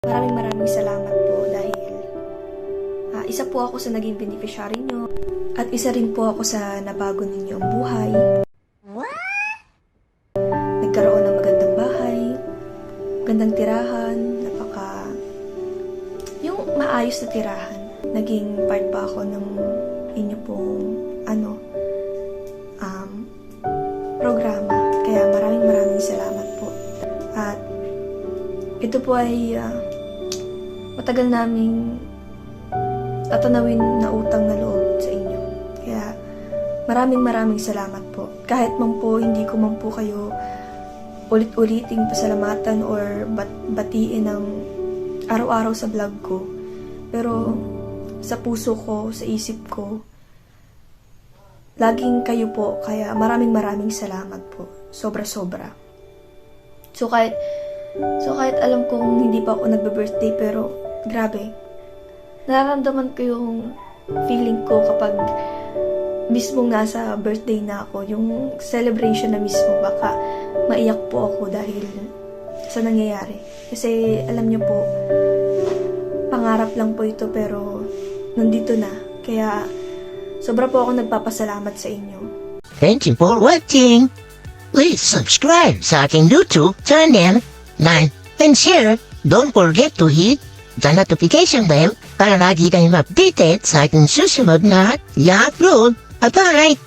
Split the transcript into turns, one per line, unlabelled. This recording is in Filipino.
Maraming salamat po dahil isa po ako sa naging beneficiary nyo at isa rin po ako sa nabago ninyo ang buhay. Nagkaroon ng magandang bahay, magandang tirahan, yung maayos na tirahan. Naging part pa ako ng inyo pong programa. Kaya maraming salamat po. At ito po ay matagal naming tatanawin na utang na loob sa inyo. Kaya maraming salamat po. Kahit man po hindi ko man po kayo ulit-uliting pasalamatan or batiin ng araw-araw sa vlog ko. Pero sa puso ko, sa isip ko, laging kayo po. Kaya maraming salamat po. Sobra-sobra. So kahit alam kong hindi pa ako nagbe-birthday, pero grabe. Nararamdaman ko yung feeling ko kapag mismong nasa birthday na ako. Yung celebration na mismo, baka maiyak po ako dahil sa nangyayari. Kasi alam niyo po, pangarap lang po ito pero nandito na. Kaya sobra po ako nagpapasalamat sa inyo.
Thank you for watching. Please subscribe sa aking YouTube channel, like, and share. Don't forget to hit the notification bell para lagi kayong updated sa aking susunod na i-upload. Bye-bye!